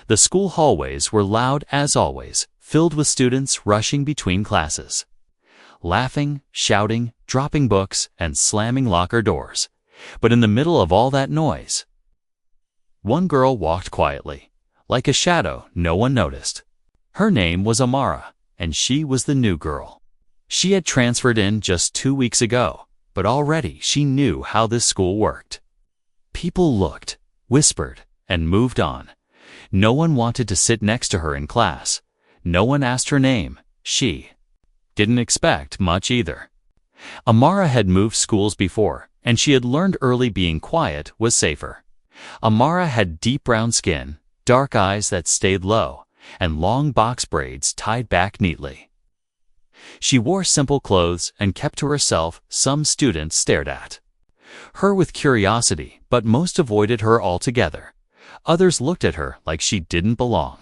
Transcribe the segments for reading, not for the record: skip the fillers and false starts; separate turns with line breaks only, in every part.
The school hallways were loud as always, filled with students rushing between classes, laughing, shouting, dropping books, and slamming locker doors. But in the middle of all that noise, one girl walked quietly, like a shadow no one noticed. Her name was Amara, and she was the new girl. She had transferred in just 2 weeks ago, but already she knew how this school worked. People looked, whispered, and moved on. No one wanted to sit next to her in class. No one asked her name. She didn't expect much either. Amara had moved schools before, and she had learned early being quiet was safer. Amara had deep brown skin, dark eyes that stayed low, and long box braids tied back neatly. She wore simple clothes and kept to herself. Some students stared at her with curiosity, but most avoided her altogether. Others looked at her like she didn't belong.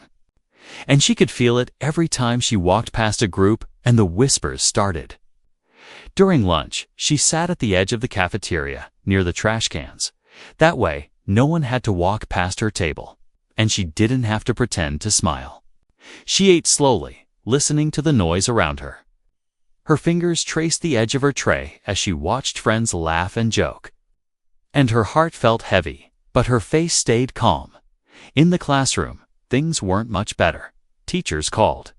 And she could feel it every time she walked past a group and the whispers started. During lunch, she sat at the edge of the cafeteria, near the trash cans. That way, no one had to walk past her table, and she didn't have to pretend to smile. She ate slowly, listening to the noise around her. Her fingers traced the edge of her tray as she watched friends laugh and joke. And her heart felt heavy, but her face stayed calm. In the classroom, things weren't much better. Teachers called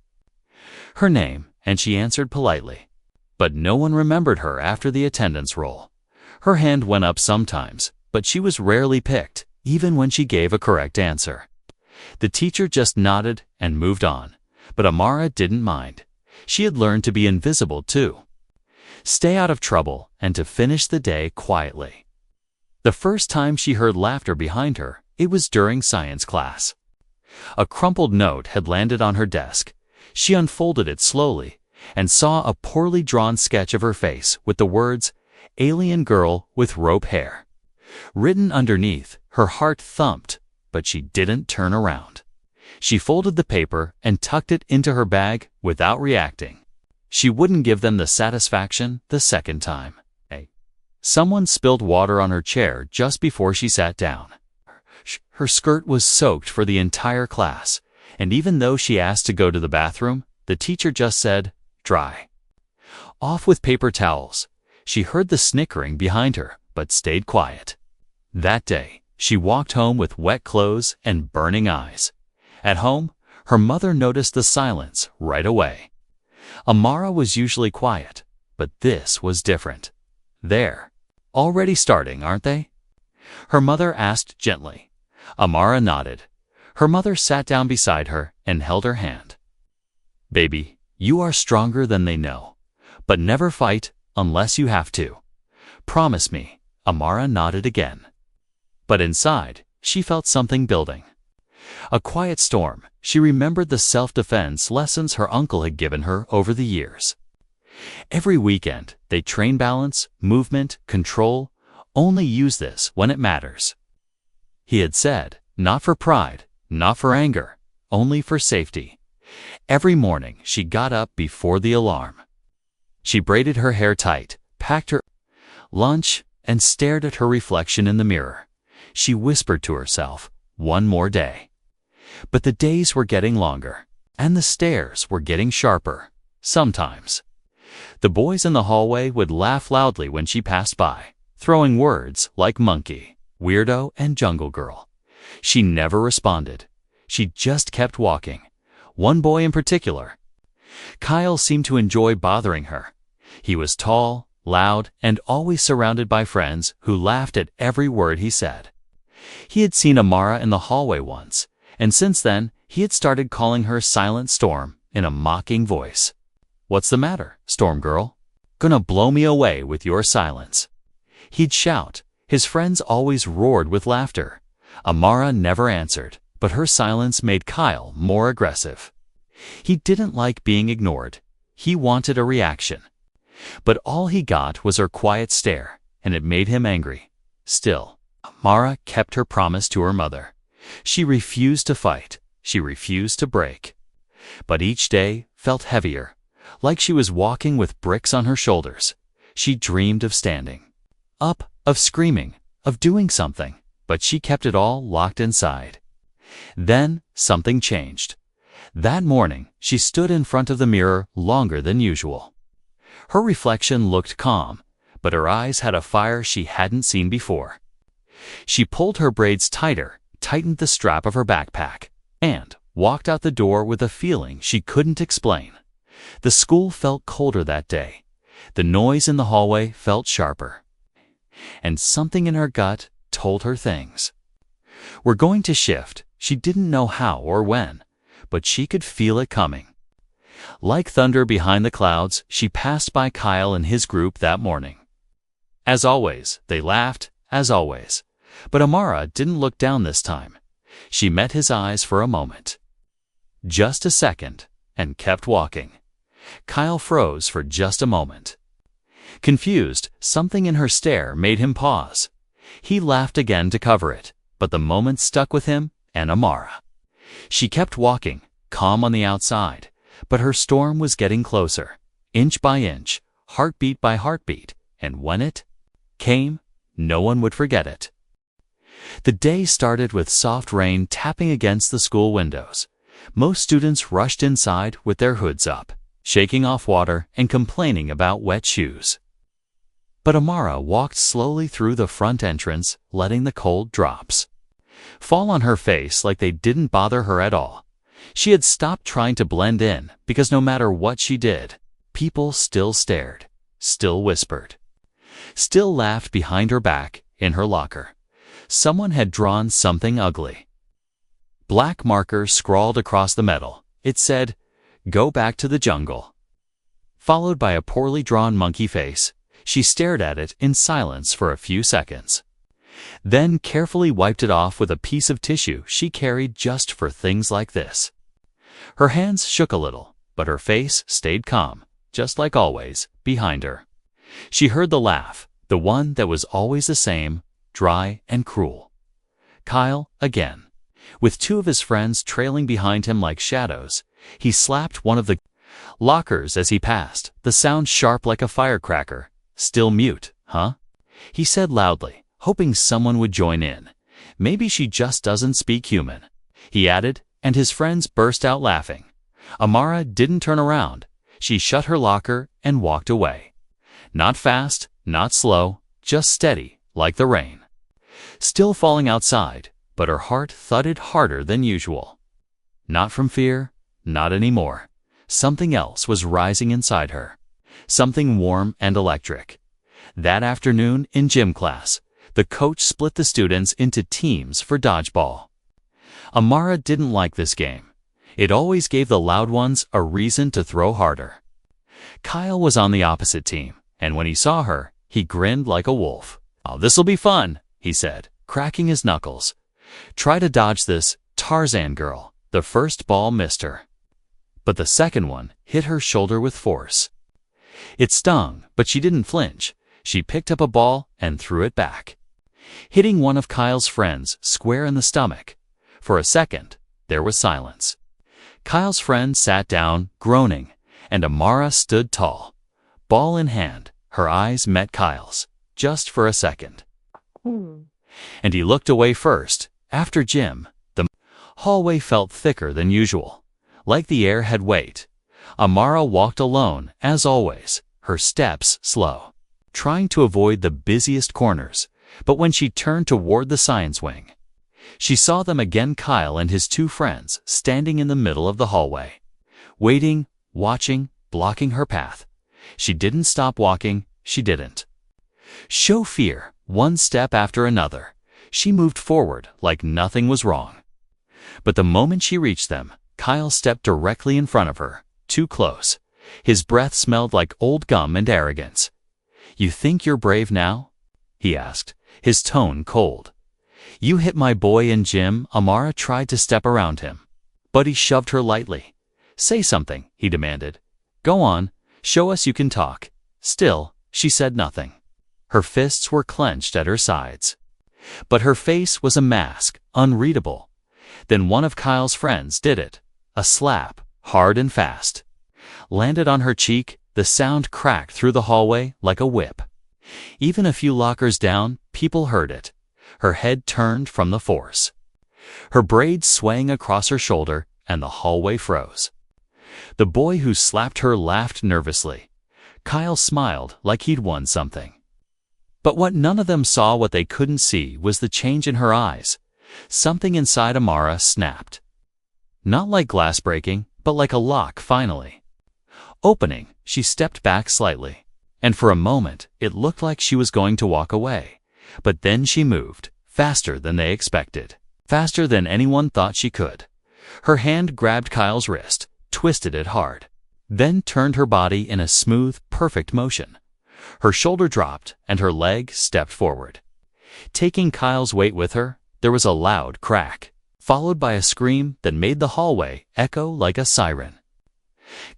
her name, and she answered politely. But no one remembered her after the attendance roll. Her hand went up sometimes, but she was rarely picked, even when she gave a correct answer. The teacher just nodded and moved on, but Amara didn't mind. She had learned to be invisible too. Stay out of trouble and to finish the day quietly. The first time she heard laughter behind her, it was during science class. A crumpled note had landed on her desk. She unfolded it slowly and saw a poorly drawn sketch of her face with the words, "Alien girl with rope hair," written underneath. Her heart thumped, but she didn't turn around. She folded the paper and tucked it into her bag without reacting. She wouldn't give them the satisfaction the second time. Someone spilled water on her chair just before she sat down. Her skirt was soaked for the entire class, and even though she asked to go to the bathroom, the teacher just said, "Dry." Off with paper towels. She heard the snickering behind her, but stayed quiet. That day, she walked home with wet clothes and burning eyes. At home, her mother noticed the silence right away. Amara was usually quiet, but this was different. "They're already starting, aren't they?" her mother asked gently. Amara nodded. Her mother sat down beside her and held her hand. "Baby, you are stronger than they know, but never fight unless you have to. Promise me." Amara nodded again. But inside, she felt something building. A quiet storm. She remembered the self-defense lessons her uncle had given her over the years. Every weekend, they train balance, movement, control. Only use this when it matters. He had said, not for pride, not for anger, only for safety. Every morning, she got up before the alarm. She braided her hair tight, packed her lunch, and stared at her reflection in the mirror. She whispered to herself, "One more day." But the days were getting longer, and the stares were getting sharper. Sometimes, the boys in the hallway would laugh loudly when she passed by, throwing words like monkey, weirdo, and jungle girl. She never responded. She just kept walking. One boy in particular, Kyle, seemed to enjoy bothering her. He was tall, loud, and always surrounded by friends who laughed at every word he said. He had seen Amara in the hallway once, and since then, he had started calling her Silent Storm in a mocking voice. "What's the matter, Storm Girl? Gonna blow me away with your silence?" He'd shout. His friends always roared with laughter. Amara never answered, but her silence made Kyle more aggressive. He didn't like being ignored. He wanted a reaction. But all he got was her quiet stare, and it made him angry. Still, Amara kept her promise to her mother. She refused to fight. She refused to break. But each day felt heavier, like she was walking with bricks on her shoulders. She dreamed of standing up, of screaming, of doing something, but she kept it all locked inside. Then something changed. That morning, she stood in front of the mirror longer than usual. Her reflection looked calm, but her eyes had a fire she hadn't seen before. She pulled her braids tighter, tightened the strap of her backpack, and walked out the door with a feeling she couldn't explain. The school felt colder that day. The noise in the hallway felt sharper. And something in her gut told her things. We're going to shift. She didn't know how or when, but she could feel it coming. Like thunder behind the clouds, she passed by Kyle and his group that morning. As always, they laughed, as always. But Amara didn't look down this time. She met his eyes for a moment. Just a second, and kept walking. Kyle froze for just a moment. Confused, something in her stare made him pause. He laughed again to cover it, but the moment stuck with him and Amara. She kept walking, calm on the outside, but her storm was getting closer, inch by inch, heartbeat by heartbeat, and when it came, no one would forget it. The day started with soft rain tapping against the school windows. Most students rushed inside with their hoods up, shaking off water and complaining about wet shoes. But Amara walked slowly through the front entrance, letting the cold drops fall on her face like they didn't bother her at all. She had stopped trying to blend in because no matter what she did, people still stared, still whispered, still laughed behind her back in her locker. Someone had drawn something ugly. Black markers scrawled across the metal. It said, "Go back to the jungle." Followed by a poorly drawn monkey face, she stared at it in silence for a few seconds. Then carefully wiped it off with a piece of tissue she carried just for things like this. Her hands shook a little, but her face stayed calm, just like always, behind her. She heard the laugh, the one that was always the same, dry and cruel. Kyle, again. With two of his friends trailing behind him like shadows, he slapped one of the lockers as he passed, the sound sharp like a firecracker. "Still mute, huh?" he said loudly, hoping someone would join in. "Maybe she just doesn't speak human," he added, and his friends burst out laughing. Amara didn't turn around. She shut her locker and walked away. Not fast, not slow, just steady, like the rain. Still falling outside, but her heart thudded harder than usual. Not from fear, not anymore. Something else was rising inside her. Something warm and electric. That afternoon in gym class, the coach split the students into teams for dodgeball. Amara didn't like this game. It always gave the loud ones a reason to throw harder. Kyle was on the opposite team, and when he saw her, he grinned like a wolf. "Oh, this'll be fun," he said, cracking his knuckles. "Try to dodge this, Tarzan girl." The first ball missed her, but the second one hit her shoulder with force. It stung, but she didn't flinch. She picked up a ball and threw it back, hitting one of Kyle's friends square in the stomach. For a second, there was silence. Kyle's friend sat down, groaning, and Amara stood tall. Ball in hand, her eyes met Kyle's, just for a second. And he looked away first. After gym, the hallway felt thicker than usual, like the air had weight. Amara walked alone, as always, her steps slow, trying to avoid the busiest corners. But when she turned toward the science wing, she saw them again, Kyle and his two friends, standing in the middle of the hallway, waiting, watching, blocking her path. She didn't stop walking, she didn't show fear. One step after another, she moved forward like nothing was wrong. But the moment she reached them, Kyle stepped directly in front of her, too close. His breath smelled like old gum and arrogance. "You think you're brave now?" he asked, his tone cold. "You hit my boy in gym." Amara tried to step around him, but he shoved her lightly. "Say something," he demanded. "Go on, show us you can talk." Still, she said nothing. Her fists were clenched at her sides, but her face was a mask, unreadable. Then one of Kyle's friends did it. A slap, hard and fast, landed on her cheek. The sound cracked through the hallway like a whip. Even a few lockers down, people heard it. Her head turned from the force. her braids swaying across her shoulder, and the hallway froze. The boy who slapped her laughed nervously. Kyle smiled like he'd won something. But what none of them saw, what they couldn't see, was the change in her eyes. Something inside Amara snapped. Not like glass breaking, but like a lock finally opening. She stepped back slightly, and for a moment it looked like she was going to walk away. But then she moved, faster than they expected, faster than anyone thought she could. Her hand grabbed Kyle's wrist, twisted it hard, then turned her body in a smooth, perfect motion. Her shoulder dropped, and her leg stepped forward. Taking Kyle's weight with her, there was a loud crack, followed by a scream that made the hallway echo like a siren.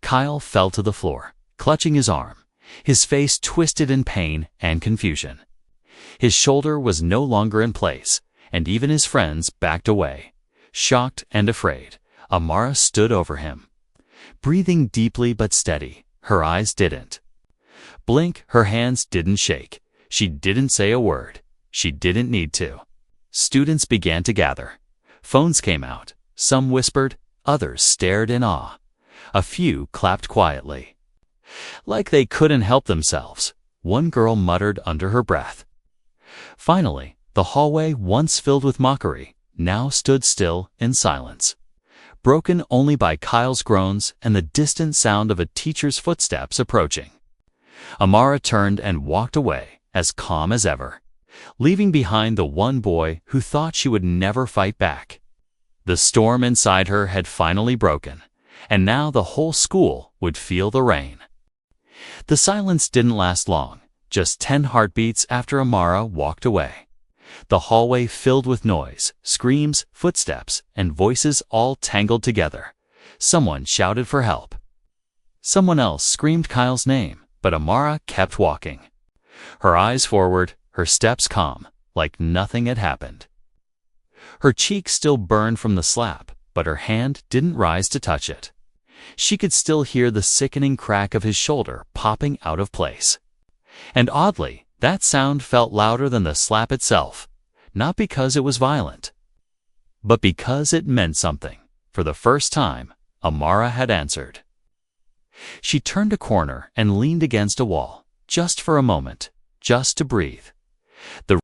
Kyle fell to the floor, clutching his arm, his face twisted in pain and confusion. His shoulder was no longer in place, and even his friends backed away. Shocked and afraid, Amara stood over him, breathing deeply but steady. Her eyes didn't blink, her hands didn't shake. She didn't say a word. She didn't need to. Students began to gather. Phones came out. Some whispered, others stared in awe. A few clapped quietly, like they couldn't help themselves. One girl muttered under her breath. Finally, the hallway, once filled with mockery, now stood still in silence, broken only by Kyle's groans and the distant sound of a teacher's footsteps approaching. Amara turned and walked away, as calm as ever, leaving behind the one boy who thought she would never fight back. The storm inside her had finally broken, and now the whole school would feel the rain. The silence didn't last long, just 10 heartbeats after Amara walked away. The hallway filled with noise, screams, footsteps, and voices all tangled together. Someone shouted for help. Someone else screamed Kyle's name, but Amara kept walking, her eyes forward, her steps calm, like nothing had happened. Her cheek still burned from the slap, but her hand didn't rise to touch it. She could still hear the sickening crack of his shoulder popping out of place. And oddly, that sound felt louder than the slap itself, not because it was violent, but because it meant something. For the first time, Amara had answered. She turned a corner and leaned against a wall, just for a moment, just to breathe. The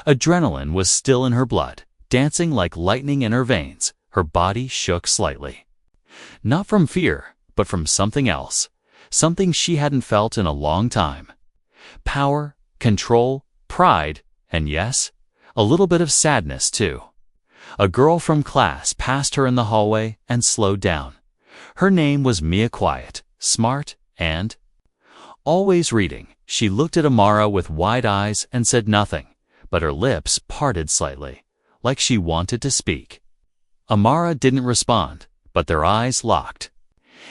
adrenaline was still in her blood, dancing like lightning in her veins. Her body shook slightly. Not from fear, but from something else, something she hadn't felt in a long time. Power, control, pride, and yes, a little bit of sadness too. A girl from class passed her in the hallway and slowed down. Her name was Mia. Quiet, smart, and always reading. She looked at Amara with wide eyes and said nothing, but her lips parted slightly, like she wanted to speak. Amara didn't respond, but their eyes locked.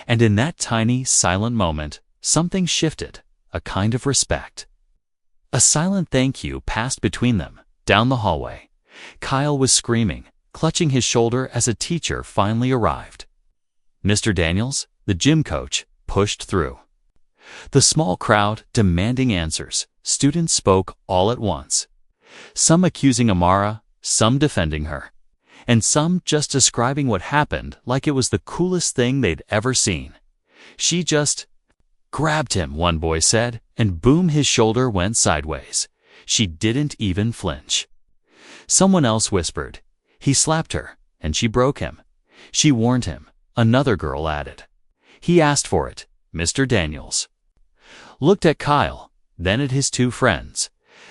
And in that tiny, silent moment, something shifted, a kind of respect. A silent thank you passed between them, down the hallway. Kyle was screaming, clutching his shoulder as a teacher finally arrived. Mr. Daniels, the gym coach, pushed through. The small crowd demanding answers. Students spoke all at once, some accusing Amara, some defending her, and some just describing what happened like it was the coolest thing they'd ever seen. She just grabbed him, one boy said, and boom, his shoulder went sideways. She didn't even flinch. Someone else whispered, he slapped her, and she broke him. She warned him, another girl added. He asked for it. Mr. Daniels looked at Kyle, then at his two friends,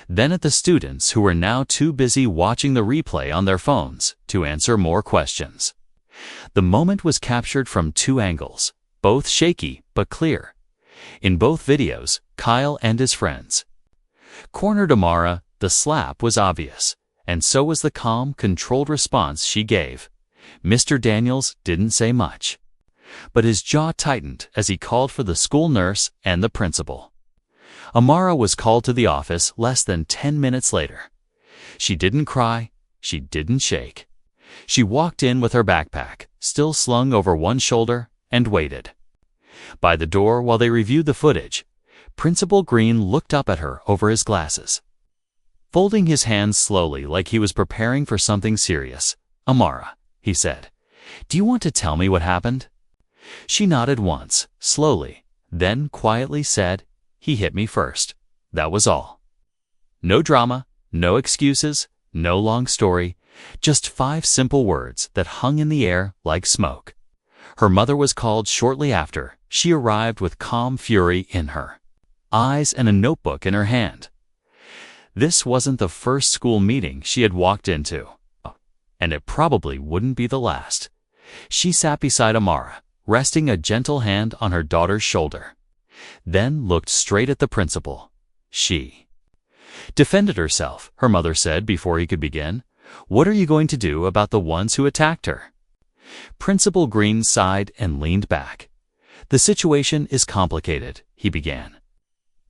then at the students who were now too busy watching the replay on their phones to answer more questions. The moment was captured from two angles, both shaky but clear. In both videos, Kyle and his friends cornered Amara. The slap was obvious, and so was the calm, controlled response she gave. Mr. Daniels didn't say much, but his jaw tightened as he called for the school nurse and the principal. Amara was called to the office less than 10 minutes later. She didn't cry, she didn't shake. She walked in with her backpack, still slung over one shoulder, and waited. By the door while they reviewed the footage, Principal Green looked up at her over his glasses, folding his hands slowly like he was preparing for something serious. "Amara," he said, "do you want to tell me what happened?" She nodded once, slowly, then quietly said, "He hit me first. That was all." No drama, no excuses, no long story, just 5 simple words that hung in the air like smoke. Her mother was called shortly after. She arrived with calm fury in her eyes and a notebook in her hand. This wasn't the first school meeting she had walked into, and it probably wouldn't be the last. She sat beside Amara, resting a gentle hand on her daughter's shoulder, then looked straight at the principal. She defended herself, her mother said before he could begin. "What are you going to do about the ones who attacked her?" Principal Green sighed and leaned back. "The situation is complicated," he began.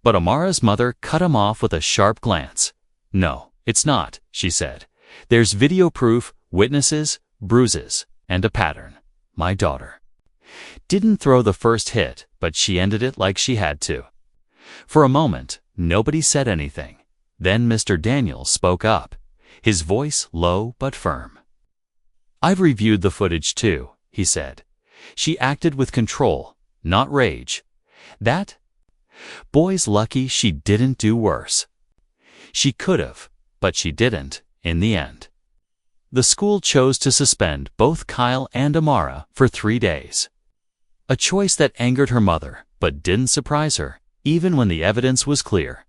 But Amara's mother cut him off with a sharp glance. "No, it's not," she said. "There's video proof, witnesses, bruises, and a pattern. My daughter didn't throw the first hit, but she ended it like she had to." For a moment, nobody said anything. Then Mr. Daniels spoke up, his voice low but firm. "I've reviewed the footage too," he said. "She acted with control, not rage. That boy's lucky she didn't do worse. She could have, but she didn't, in the end." The school chose to suspend both Kyle and Amara for 3 days. A choice that angered her mother, but didn't surprise her, even when the evidence was clear.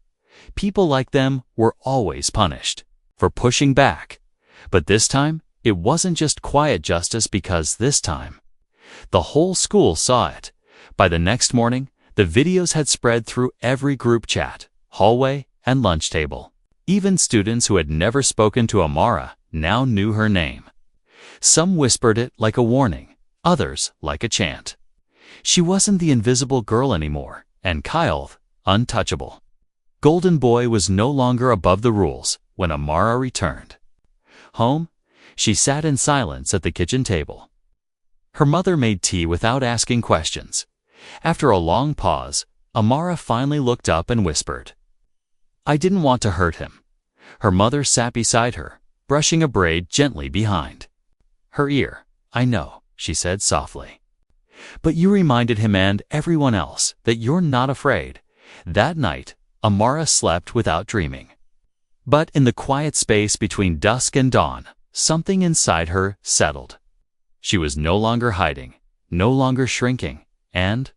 People like them were always punished for pushing back. But this time, it wasn't just quiet justice, because this time, the whole school saw it. By the next morning, the videos had spread through every group chat, hallway, and lunch table. Even students who had never spoken to Amara now knew her name. Some whispered it like a warning, others like a chant. She wasn't the invisible girl anymore, and Kyle, untouchable. Golden Boy was no longer above the rules. When Amara returned home, she sat in silence at the kitchen table. Her mother made tea without asking questions. After a long pause, Amara finally looked up and whispered, "I didn't want to hurt him." Her mother sat beside her, brushing a braid gently behind her ear. "I know," she said softly. "But you reminded him and everyone else that you're not afraid." That night, Amara slept without dreaming. But in the quiet space between dusk and dawn, something inside her settled. She was no longer hiding, no longer shrinking, and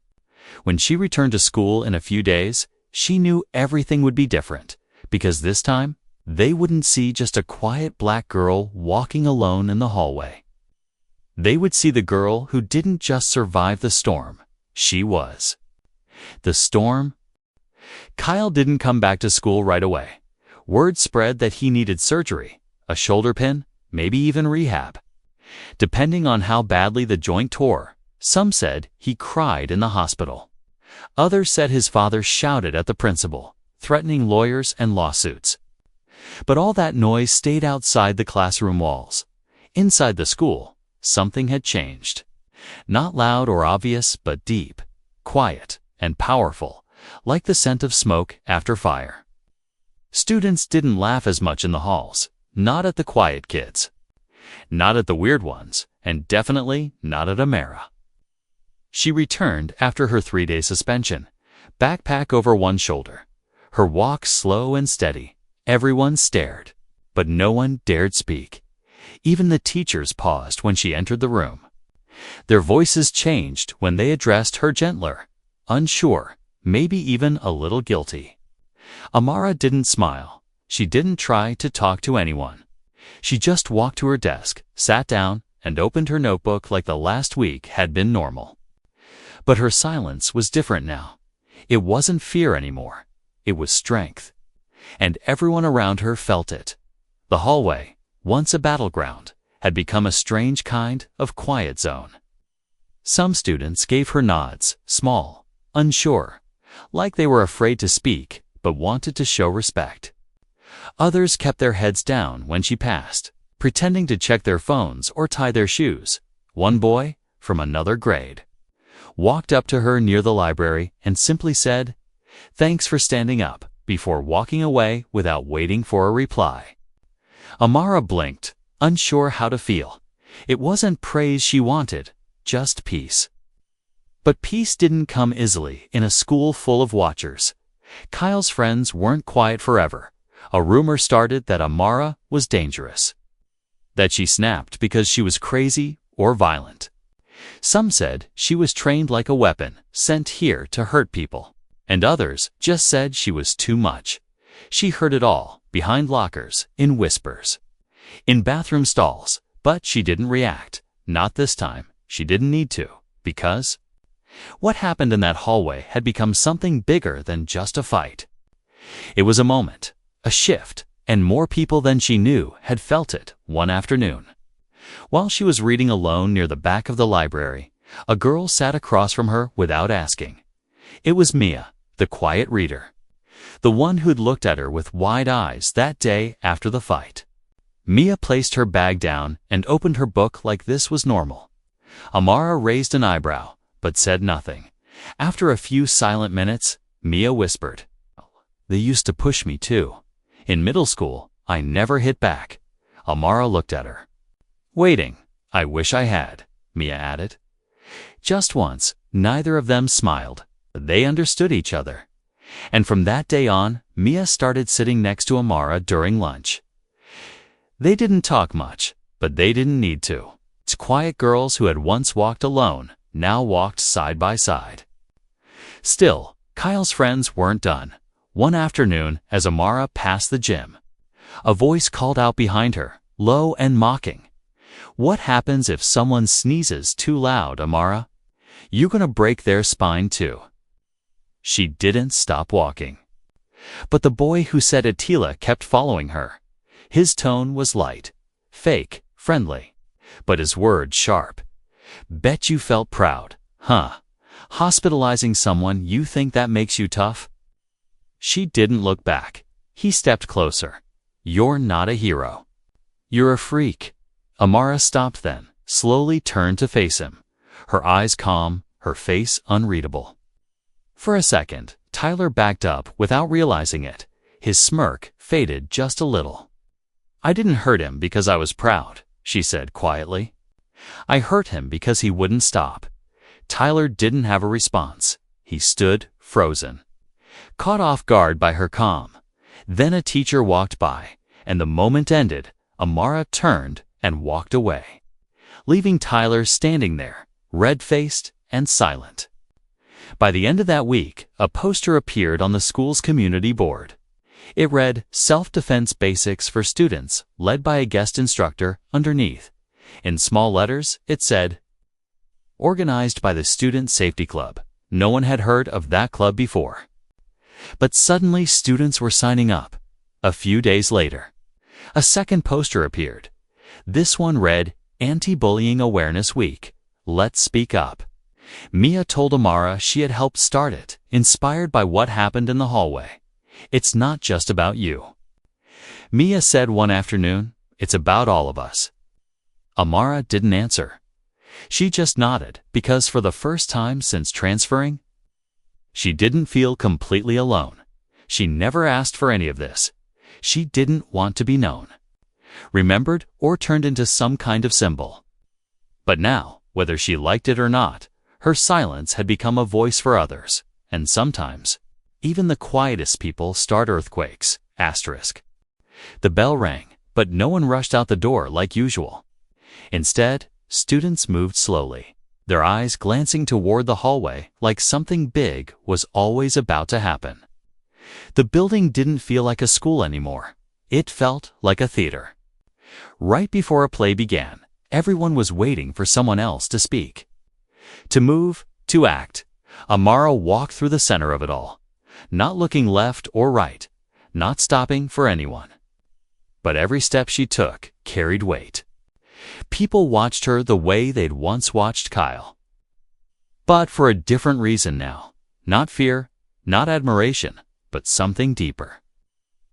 when she returned to school in a few days, she knew everything would be different, because this time, they wouldn't see just a quiet black girl walking alone in the hallway. They would see the girl who didn't just survive the storm. She was the storm. Kyle didn't come back to school right away. Word spread that he needed surgery, a shoulder pin, maybe even rehab. Depending on how badly the joint tore, some said he cried in the hospital. Others said his father shouted at the principal, threatening lawyers and lawsuits. But all that noise stayed outside the classroom walls. Inside the school, something had changed. Not loud or obvious, but deep, quiet, and powerful, like the scent of smoke after fire. Students didn't laugh as much in the halls, not at the quiet kids, not at the weird ones, and definitely not at Amara. She returned after her 3-day suspension, backpack over one shoulder, her walk slow and steady. Everyone stared, but no one dared speak. Even the teachers paused when she entered the room. Their voices changed when they addressed her gentler, unsure, maybe even a little guilty. Amara didn't smile. She didn't try to talk to anyone. She just walked to her desk, sat down, and opened her notebook like the last week had been normal. But her silence was different now. It wasn't fear anymore. It was strength. And everyone around her felt it. The hallway, once a battleground, had become a strange kind of quiet zone. Some students gave her nods, small, unsure, like they were afraid to speak but wanted to show respect. Others kept their heads down when she passed, pretending to check their phones or tie their shoes. One boy, from another grade, walked up to her near the library and simply said, "Thanks for standing up," before walking away without waiting for a reply. Amara blinked, unsure how to feel. It wasn't praise she wanted, just peace. But peace didn't come easily in a school full of watchers. Kyle's friends weren't quiet forever. A rumor started that Amara was dangerous, that she snapped because she was crazy or violent. Some said she was trained like a weapon, sent here to hurt people. And others just said she was too much. She heard it all, behind lockers, in whispers, in bathroom stalls, but she didn't react. Not this time. She didn't need to, because what happened in that hallway had become something bigger than just a fight. It was a moment, a shift, and more people than she knew had felt it one afternoon. While she was reading alone near the back of the library, a girl sat across from her without asking. It was Mia, the quiet reader, the one who'd looked at her with wide eyes that day after the fight. Mia placed her bag down and opened her book like this was normal. Amara raised an eyebrow, but said nothing. After a few silent minutes, Mia whispered, "They used to push me too. In middle school, I never hit back." Amara looked at her. "Waiting. I wish I had," Mia added. Just once, neither of them smiled. They understood each other. And from that day on, Mia started sitting next to Amara during lunch. They didn't talk much, but they didn't need to. Quiet girls who had once walked alone now walked side by side. Still, Kyle's friends weren't done. One afternoon, as Amara passed the gym, a voice called out behind her, low and mocking. "What happens if someone sneezes too loud, Amara? You gonna break their spine too." She didn't stop walking. But the boy who said Attila kept following her. His tone was light, fake, friendly, but his words sharp. "Bet you felt proud, huh? Hospitalizing someone, you think that makes you tough?" She didn't look back. He stepped closer. "You're not a hero. You're a freak." Amara stopped then, slowly turned to face him, her eyes calm, her face unreadable. For a second, Tyler backed up without realizing it. His smirk faded just a little. "I didn't hurt him because I was proud," she said quietly. "I hurt him because he wouldn't stop." Tyler didn't have a response. He stood, frozen, caught off guard by her calm. Then a teacher walked by, and the moment ended. Amara turned and walked away, leaving Tyler standing there, red-faced and silent. By the end of that week, a poster appeared on the school's community board. It read, "Self-Defense Basics for Students," led by a guest instructor. Underneath, in small letters, it said, "Organized by the Student Safety Club." No one had heard of that club before. But suddenly students were signing up. A few days later, a second poster appeared. This one read, "Anti-Bullying Awareness Week. Let's speak up." Mia told Amara she had helped start it, inspired by what happened in the hallway. "It's not just about you," Mia said one afternoon. "It's about all of us." Amara didn't answer. She just nodded, because for the first time since transferring, she didn't feel completely alone. She never asked for any of this. She didn't want to be known, remembered, or turned into some kind of symbol. But now, whether she liked it or not, her silence had become a voice for others, and sometimes, even the quietest people start earthquakes. The bell rang, but no one rushed out the door like usual. Instead, students moved slowly, their eyes glancing toward the hallway like something big was always about to happen. The building didn't feel like a school anymore. It felt like a theater. Right before a play began, everyone was waiting for someone else to speak, to move, to act. Amara walked through the center of it all, not looking left or right, not stopping for anyone. But every step she took carried weight. People watched her the way they'd once watched Kyle. But for a different reason now. Not fear, not admiration, but something deeper.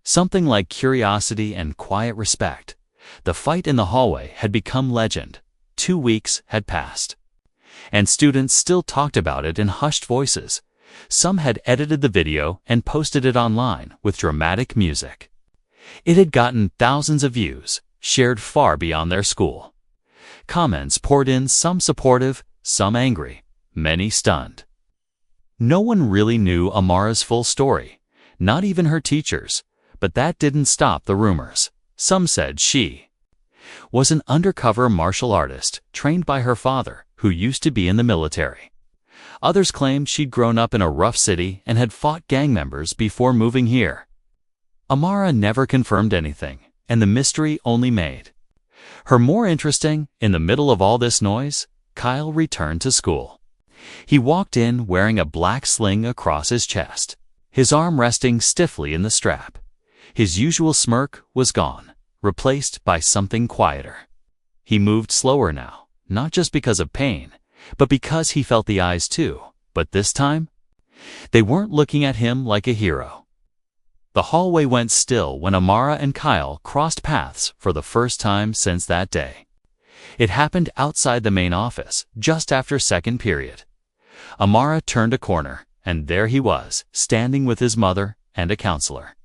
Something like curiosity and quiet respect. The fight in the hallway had become legend. 2 weeks had passed, and students still talked about it in hushed voices. Some had edited the video and posted it online with dramatic music. It had gotten thousands of views, shared far beyond their school. Comments poured in, some supportive, some angry, many stunned. No one really knew Amara's full story, not even her teachers, but that didn't stop the rumors. Some said she was an undercover martial artist trained by her father, who used to be in the military. Others claimed she'd grown up in a rough city and had fought gang members before moving here. Amara never confirmed anything, and the mystery only made her more interesting. In the middle of all this noise, Kyle returned to school. He walked in wearing a black sling across his chest, his arm resting stiffly in the strap. His usual smirk was gone, replaced by something quieter. He moved slower now, not just because of pain, but because he felt the eyes too. But this time, they weren't looking at him like a hero. The hallway went still when Amara and Kyle crossed paths for the first time since that day. It happened outside the main office, just after second period. Amara turned a corner, and there he was, standing with his mother and a counselor.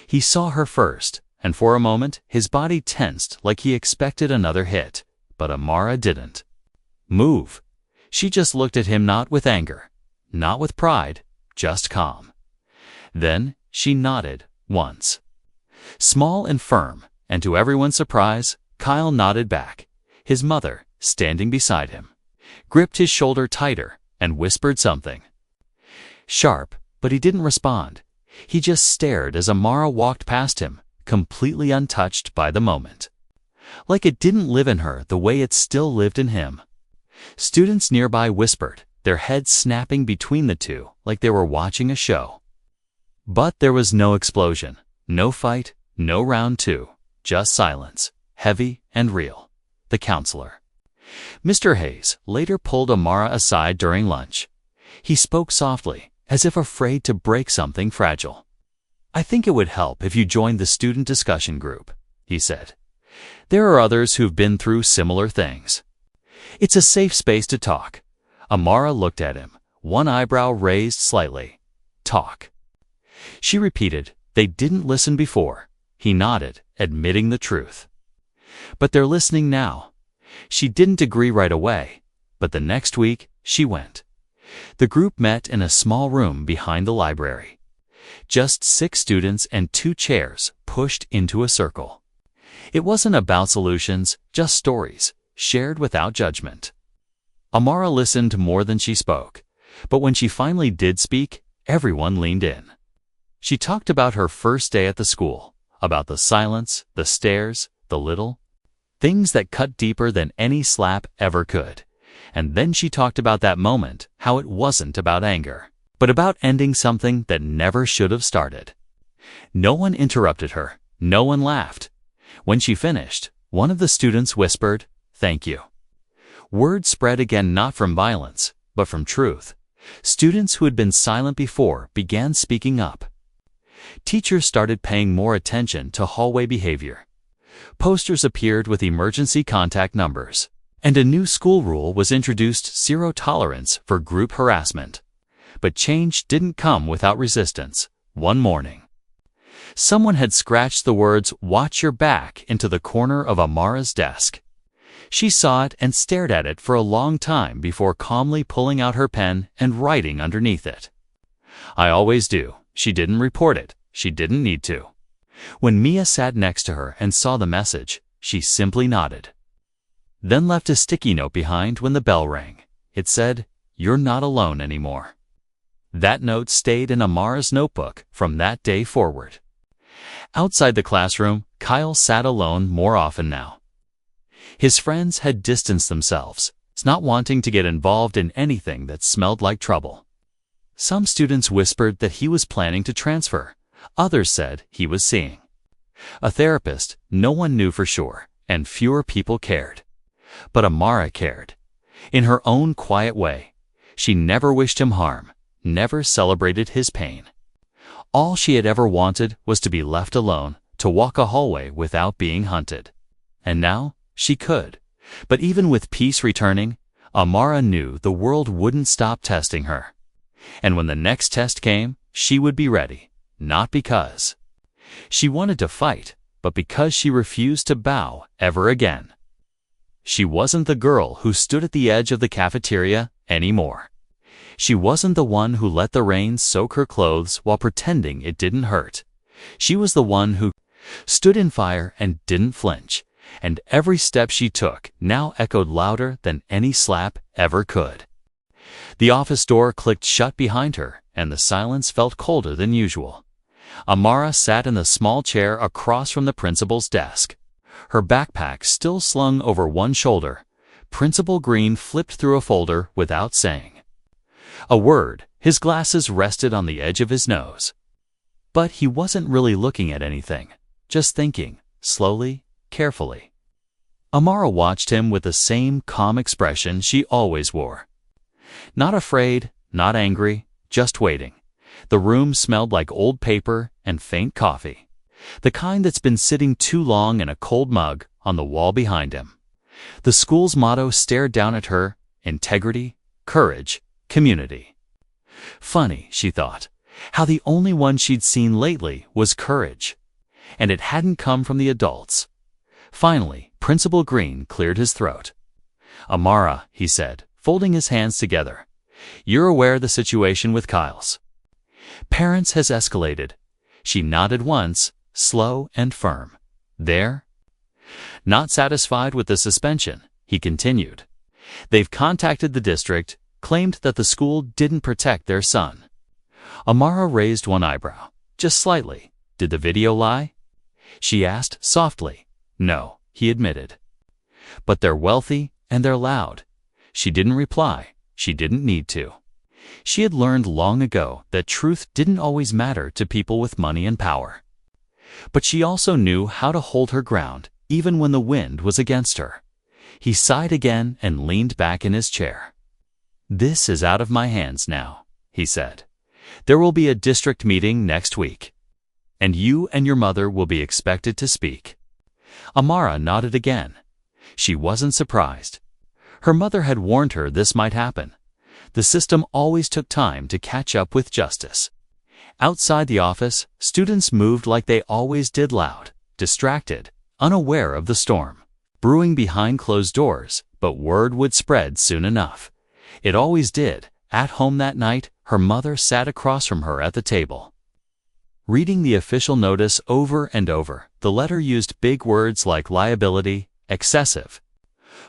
He saw her first, and for a moment his body tensed like he expected another hit, but Amara didn't move. She just looked at him, not with anger, not with pride, just calm. Then she nodded once, small and firm, and to everyone's surprise, Kyle nodded back. His mother, standing beside him, gripped his shoulder tighter and whispered something sharp, but he didn't respond. He just stared as Amara walked past him, completely untouched by the moment, like it didn't live in her the way it still lived in him. Students nearby whispered, their heads snapping between the two like they were watching a show. But there was no explosion, no fight, no round two, just silence, heavy and real. The counselor, Mr. Hayes, later pulled Amara aside during lunch. He spoke softly, as if afraid to break something fragile. "I think it would help if you joined the student discussion group," he said. "There are others who've been through similar things. It's a safe space to talk." Amara looked at him, one eyebrow raised slightly. "Talk." She repeated, "They didn't listen before." He nodded, admitting the truth. "But they're listening now." She didn't agree right away, but the next week she went. The group met in a small room behind the library. Just 6 students and 2 chairs pushed into a circle. It wasn't about solutions, just stories, shared without judgment. Amara listened more than she spoke, but when she finally did speak, everyone leaned in. She talked about her first day at the school, about the silence, the stares, the little things that cut deeper than any slap ever could. And then she talked about that moment, how it wasn't about anger, but about ending something that never should have started. No one interrupted her, no one laughed. When she finished, one of the students whispered, "Thank you." Word spread again, not from violence, but from truth. Students who had been silent before began speaking up. Teachers started paying more attention to hallway behavior. Posters appeared with emergency contact numbers, and a new school rule was introduced: zero tolerance for group harassment. But change didn't come without resistance. One morning, someone had scratched the words "Watch your back" into the corner of Amara's desk. She saw it and stared at it for a long time before calmly pulling out her pen and writing underneath it. "I always do." She didn't report it. She didn't need to. When Mia sat next to her and saw the message, she simply nodded, then left a sticky note behind when the bell rang. It said, "You're not alone anymore." That note stayed in Amara's notebook from that day forward. Outside the classroom, Kyle sat alone more often now. His friends had distanced themselves, not wanting to get involved in anything that smelled like trouble. Some students whispered that he was planning to transfer. Others said he was seeing a therapist. No one knew for sure, and fewer people cared. But Amara cared. In her own quiet way, she never wished him harm, never celebrated his pain. All she had ever wanted was to be left alone, to walk a hallway without being hunted. And now she could. But even with peace returning, Amara knew the world wouldn't stop testing her. And when the next test came, she would be ready. Not because she wanted to fight, but because she refused to bow ever again. She wasn't the girl who stood at the edge of the cafeteria anymore. She wasn't the one who let the rain soak her clothes while pretending it didn't hurt. She was the one who stood in fire and didn't flinch, and every step she took now echoed louder than any slap ever could. The office door clicked shut behind her, and the silence felt colder than usual. Amara sat in the small chair across from the principal's desk. Her backpack still slung over one shoulder. Principal Green flipped through a folder without saying a word. His glasses rested on the edge of his nose. But he wasn't really looking at anything, just thinking, slowly, carefully. Amara watched him with the same calm expression she always wore. Not afraid, not angry, just waiting. The room smelled like old paper and faint coffee, the kind that's been sitting too long in a cold mug on the wall behind him. The school's motto stared down at her: integrity, courage, community. Funny, she thought, how the only one she'd seen lately was courage, and it hadn't come from the adults. Finally, Principal Green cleared his throat. "Amara," he said, folding his hands together, "you're aware of the situation with Kyle's parents has escalated." She nodded once, slow and firm. "There?" Not satisfied with the suspension, he continued. "They've contacted the district, claimed that the school didn't protect their son." Amara raised one eyebrow, just slightly. "Did the video lie?" she asked softly. "No," he admitted. "But they're wealthy and they're loud." She didn't reply. She didn't need to. She had learned long ago that truth didn't always matter to people with money and power. But she also knew how to hold her ground, even when the wind was against her. He sighed again and leaned back in his chair. "This is out of my hands now," he said. "There will be a district meeting next week, and you and your mother will be expected to speak." Amara nodded again. She wasn't surprised. Her mother had warned her this might happen. The system always took time to catch up with justice. Outside the office, students moved like they always did, loud, distracted, unaware of the storm brewing behind closed doors, but word would spread soon enough. It always did. At home that night, her mother sat across from her at the table, reading the official notice over and over. The letter used big words like liability, excessive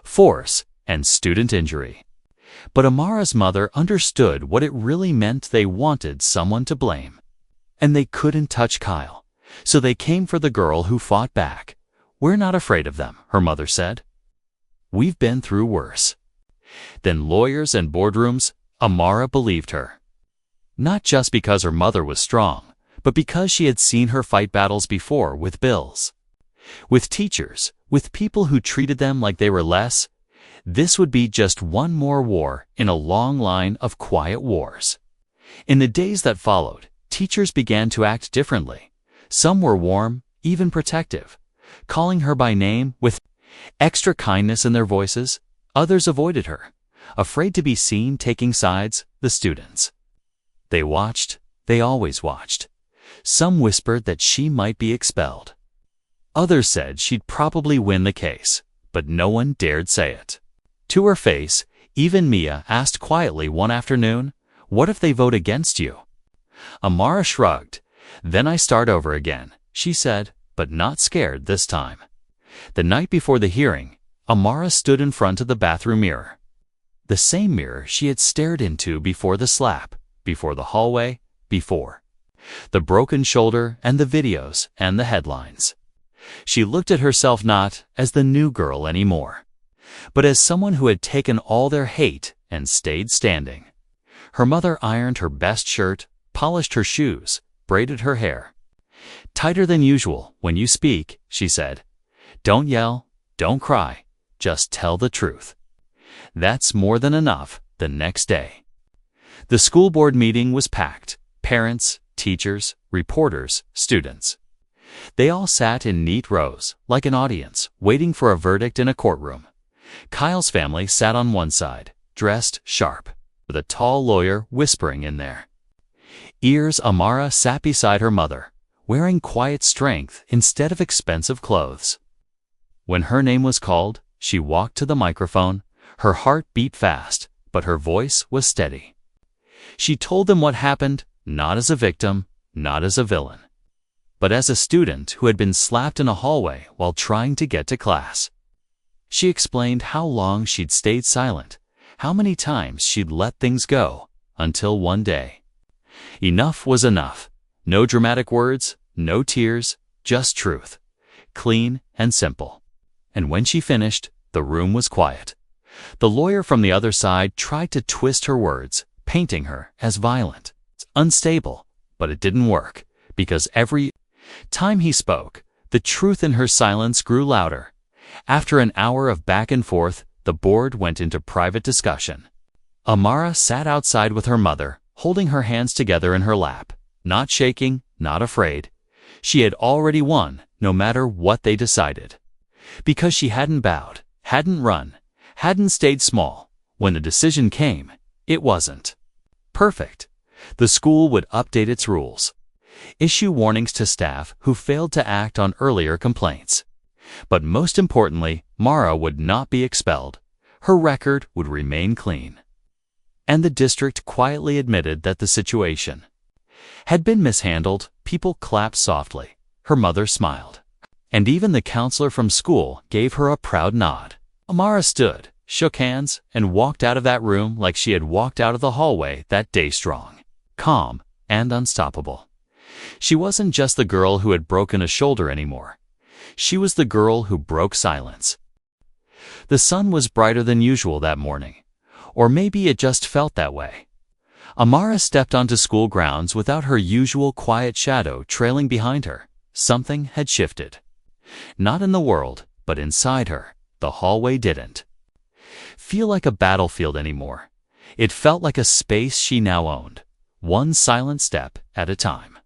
force, and student injury. But Amara's mother understood what it really meant. They wanted someone to blame. And they couldn't touch Kyle, so they came for the girl who fought back. "We're not afraid of them," her mother said. "We've been through worse than lawyers and boardrooms." Amara believed her. Not just because her mother was strong, but because she had seen her fight battles before, with bills, with teachers, with people who treated them like they were less. This would be just one more war in a long line of quiet wars. In the days that followed, teachers began to act differently. Some were warm, even protective, calling her by name with extra kindness in their voices. Others avoided her, afraid to be seen taking sides. The students, they watched. They always watched. Some whispered that she might be expelled. Others said she'd probably win the case, but no one dared say it. To her face, even Mia asked quietly one afternoon, "What if they vote against you?" Amara shrugged. "Then I start over again," she said, but not scared this time. The night before the hearing, Amara stood in front of the bathroom mirror. The same mirror she had stared into before the slap, before the hallway, before the broken shoulder and the videos and the headlines. She looked at herself not as the new girl anymore, but as someone who had taken all their hate and stayed standing. Her mother ironed her best shirt, polished her shoes, braided her hair. "Tighter than usual when you speak," she said. "Don't yell, don't cry, just tell the truth." That's more than enough. The next day, the school board meeting was packed. Parents, teachers, reporters, students. They all sat in neat rows, like an audience, waiting for a verdict in a courtroom. Kyle's family sat on one side, dressed sharp, with a tall lawyer whispering in their ears. Amara sat beside her mother, wearing quiet strength instead of expensive clothes. When her name was called, she walked to the microphone. Her heart beat fast, but her voice was steady. She told them what happened, not as a victim, not as a villain, but as a student who had been slapped in a hallway while trying to get to class. She explained how long she'd stayed silent, how many times she'd let things go, until one day. Enough was enough. No dramatic words, no tears, just truth. Clean and simple. And when she finished, the room was quiet. The lawyer from the other side tried to twist her words, painting her as violent, unstable, but it didn't work, because every time he spoke, the truth in her silence grew louder. After an hour of back and forth, the board went into private discussion. Amara sat outside with her mother, holding her hands together in her lap, not shaking, not afraid. She had already won, no matter what they decided. Because she hadn't bowed, hadn't run, hadn't stayed small. When the decision came, it wasn't perfect. The school would update its rules, issue warnings to staff who failed to act on earlier complaints. But most importantly, Mara would not be expelled. Her record would remain clean. And the district quietly admitted that the situation had been mishandled. People clapped softly. Her mother smiled. And even the counselor from school gave her a proud nod. Amara stood, shook hands, and walked out of that room like she had walked out of the hallway that day, strong, calm, and unstoppable. She wasn't just the girl who had broken a shoulder anymore. She was the girl who broke silence. The sun was brighter than usual that morning, or maybe it just felt that way. Amara stepped onto school grounds without her usual quiet shadow trailing behind her. Something had shifted. Not in the world, but inside her. The hallway didn't feel like a battlefield anymore. It felt like a space she now owned, one silent step at a time.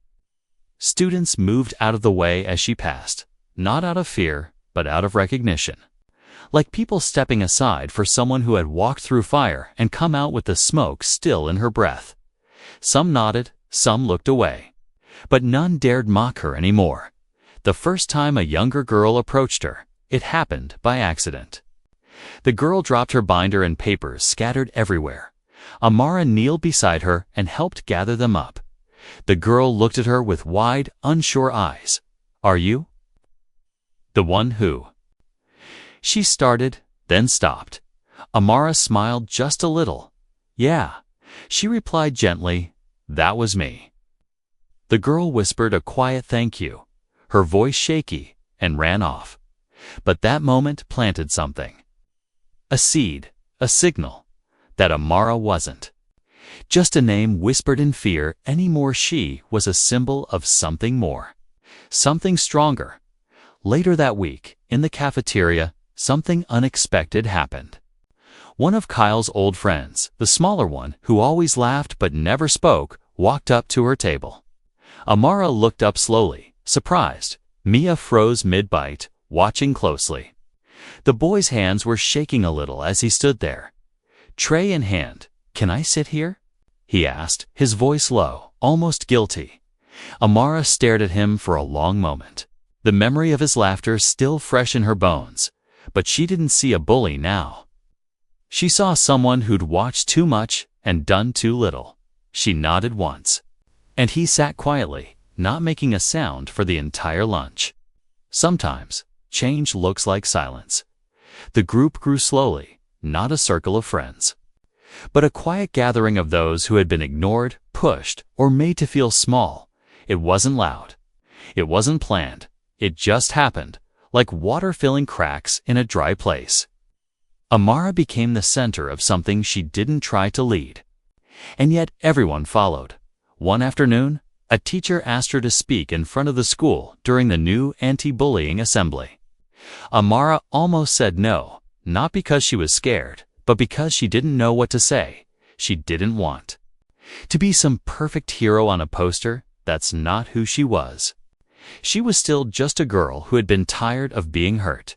Students moved out of the way as she passed, not out of fear, but out of recognition. Like people stepping aside for someone who had walked through fire and come out with the smoke still in her breath. Some nodded, some looked away, but none dared mock her anymore. The first time a younger girl approached her, it happened by accident. The girl dropped her binder and papers scattered everywhere. Amara kneeled beside her and helped gather them up. The girl looked at her with wide, unsure eyes. "Are you the one who?" She started, then stopped. Amara smiled just a little. "Yeah," she replied gently, "that was me." The girl whispered a quiet thank you, her voice shaky, and ran off. But that moment planted something. A seed, a signal, that Amara wasn't just a name whispered in fear anymore. She was a symbol of something more, something stronger. Later that week, in the cafeteria, something unexpected happened. One of Kyle's old friends, the smaller one who always laughed but never spoke, walked up to her table. Amara looked up slowly, surprised. Mia froze mid-bite, watching closely. The boy's hands were shaking a little as he stood there. Tray in hand, "Can I sit here?" he asked, his voice low, almost guilty. Amara stared at him for a long moment, the memory of his laughter still fresh in her bones. But she didn't see a bully now. She saw someone who'd watched too much and done too little. She nodded once, and he sat quietly, not making a sound for the entire lunch. Sometimes, change looks like silence. The group grew slowly, not a circle of friends, but a quiet gathering of those who had been ignored, pushed, or made to feel small. It wasn't loud. It wasn't planned. It just happened, like water filling cracks in a dry place. Amara became the center of something she didn't try to lead. And yet everyone followed. One afternoon, a teacher asked her to speak in front of the school during the new anti-bullying assembly. Amara almost said no, not because she was scared, but because she didn't know what to say. She didn't want to be some perfect hero on a poster. That's not who she was. She was still just a girl who had been tired of being hurt.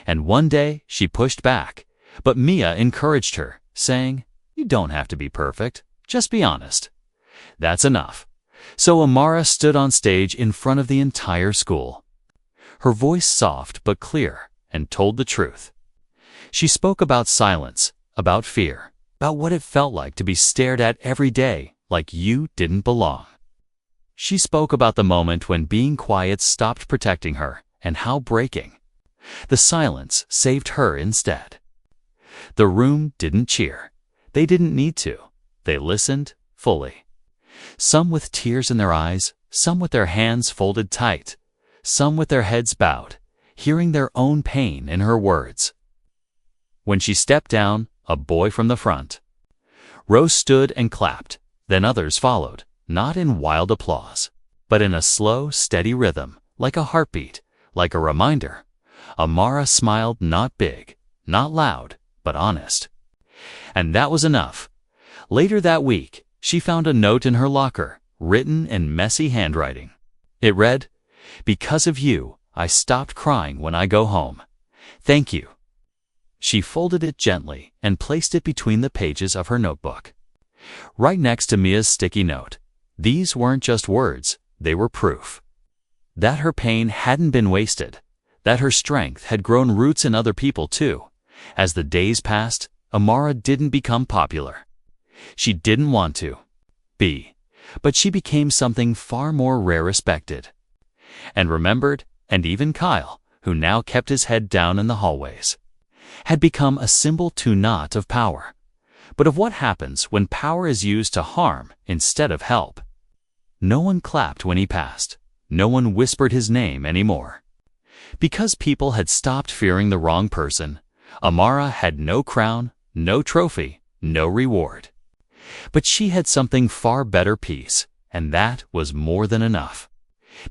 And one day she pushed back, but Mia encouraged her, saying, "You don't have to be perfect, just be honest. That's enough." So Amara stood on stage in front of the entire school. Her voice soft but clear, and told the truth. She spoke about silence, about fear, about what it felt like to be stared at every day like you didn't belong. She spoke about the moment when being quiet stopped protecting her and how breaking. The silence saved her instead. The room didn't cheer. They didn't need to. They listened fully. Some with tears in their eyes, some with their hands folded tight, some with their heads bowed, hearing their own pain in her words. When she stepped down, a boy from the front. Rose stood and clapped, then others followed, not in wild applause, but in a slow, steady rhythm, like a heartbeat, like a reminder. Amara smiled, not big, not loud, but honest. And that was enough. Later that week, she found a note in her locker, written in messy handwriting. It read, "Because of you, I stopped crying when I go home. Thank you." She folded it gently and placed it between the pages of her notebook, right next to Mia's sticky note. These weren't just words, they were proof. That her pain hadn't been wasted, that her strength had grown roots in other people too. As the days passed, Amara didn't become popular. She didn't want to be, but she became something far more respected and remembered, and even Kyle, who now kept his head down in the hallways, had become a symbol too not of power, but of what happens when power is used to harm instead of help. No one clapped when he passed. No one whispered his name anymore. Because people had stopped fearing the wrong person, Amara had no crown, no trophy, no reward. But she had something far better: peace, and that was more than enough.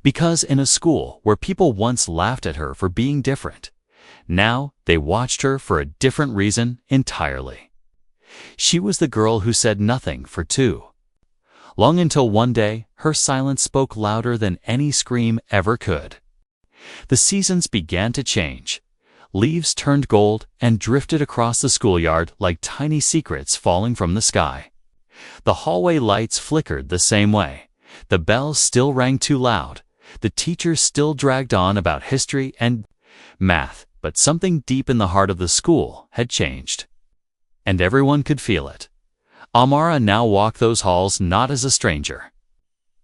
Because in a school where people once laughed at her for being different, now they watched her for a different reason entirely. She was the girl who said nothing for too long, until one day her silence spoke louder than any scream ever could. The seasons began to change. Leaves turned gold and drifted across the schoolyard like tiny secrets falling from the sky. The hallway lights flickered the same way. The bells still rang too loud. The teachers still dragged on about history and math, but something deep in the heart of the school had changed. And everyone could feel it. Amara now walked those halls not as a stranger,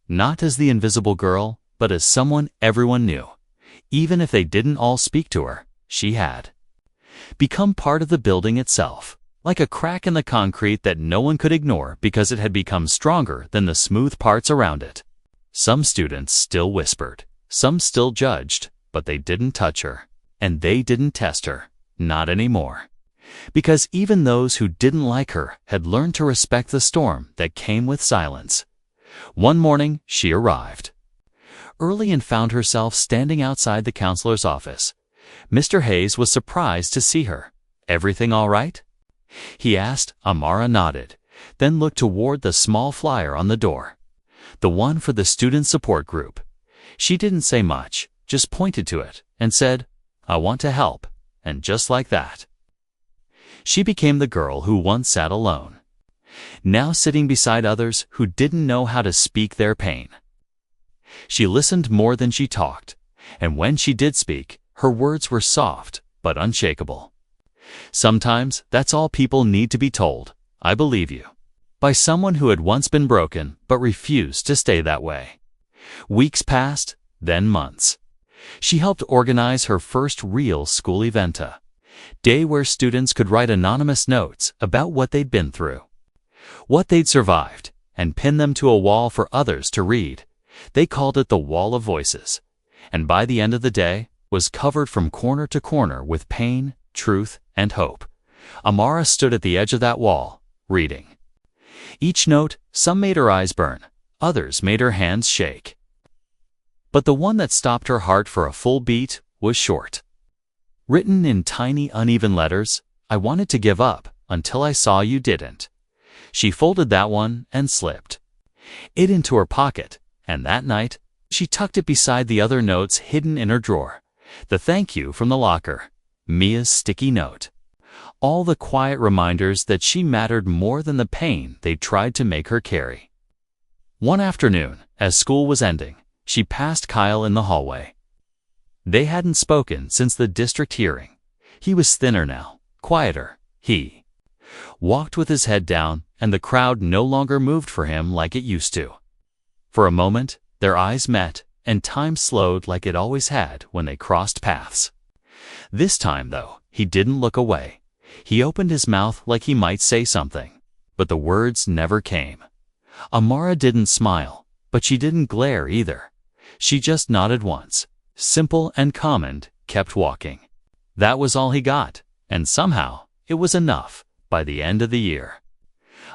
not as the invisible girl, but as someone everyone knew. Even if they didn't all speak to her, she had become part of the building itself, like a crack in the concrete that no one could ignore because it had become stronger than the smooth parts around it. Some students still whispered, some still judged, but they didn't touch her, and they didn't test her, not anymore. Because even those who didn't like her had learned to respect the storm that came with silence. One morning, she arrived early and found herself standing outside the counselor's office. Mr. Hayes was surprised to see her. "Everything all right?" he asked. Amara nodded, then looked toward the small flyer on the door, the one for the student support group. She didn't say much, just pointed to it and said, "I want to help." And just like that, she became the girl who once sat alone, now sitting beside others who didn't know how to speak their pain. She listened more than she talked, and when she did speak, her words were soft but unshakable. Sometimes that's all people need to be told, "I believe you," by someone who had once been broken but refused to stay that way. Weeks passed, then months. She helped organize her first real school event, a day where students could write anonymous notes about what they'd been through, what they'd survived, and pin them to a wall for others to read. They called it the Wall of Voices, and by the end of the day, was covered from corner to corner with pain, truth, and hope. Amara stood at the edge of that wall, reading. Each note, some made her eyes burn, others made her hands shake. But the one that stopped her heart for a full beat was short. Written in tiny, uneven letters, "I wanted to give up until I saw you didn't." She folded that one and slipped it into her pocket, and that night, she tucked it beside the other notes hidden in her drawer. The thank you from the locker, Mia's sticky note, all the quiet reminders that she mattered more than the pain they tried to make her carry. One afternoon, as school was ending, she passed Kyle in the hallway. They hadn't spoken since the district hearing. He was thinner now, quieter. He walked with his head down, and the crowd no longer moved for him like it used to. For a moment, their eyes met, and time slowed like it always had when they crossed paths. This time, though, he didn't look away. He opened his mouth like he might say something, but the words never came. Amara didn't smile, but she didn't glare either. She just nodded once, simple and calm, and kept walking. That was all he got, and somehow it was enough by the end of the year.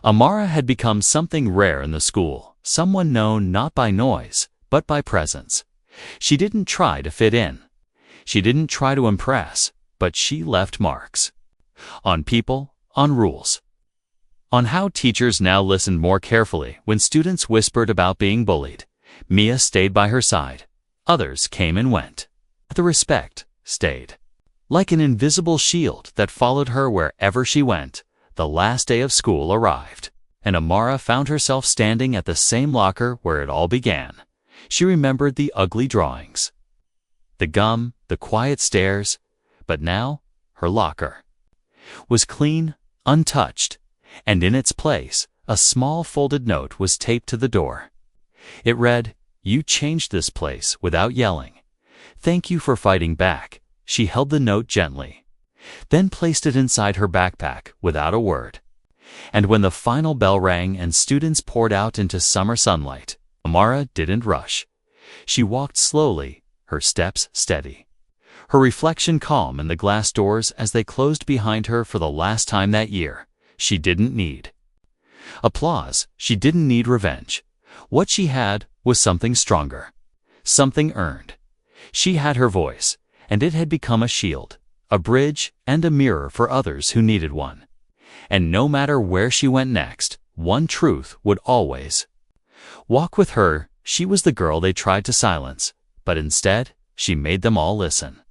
Amara had become something rare in the school, someone known not by noise, but by presence. She didn't try to fit in. She didn't try to impress, but she left marks. On people, on rules. On how teachers now listened more carefully when students whispered about being bullied. Mia stayed by her side. Others came and went. The respect stayed. Like an invisible shield that followed her wherever she went, the last day of school arrived, and Amara found herself standing at the same locker where it all began. She remembered the ugly drawings, the gum, the quiet stares, but now her locker was clean, untouched, and in its place, a small folded note was taped to the door. It read, "You changed this place without yelling. Thank you for fighting back." She held the note gently, then placed it inside her backpack without a word. And when the final bell rang and students poured out into summer sunlight, Amara didn't rush. She walked slowly, her steps steady, her reflection calm in the glass doors as they closed behind her for the last time that year. She didn't need applause. She didn't need revenge. What she had was something stronger, something earned. She had her voice, and it had become a shield, a bridge, and a mirror for others who needed one. And no matter where she went next, one truth would always walk with her. She was the girl they tried to silence, but instead, she made them all listen.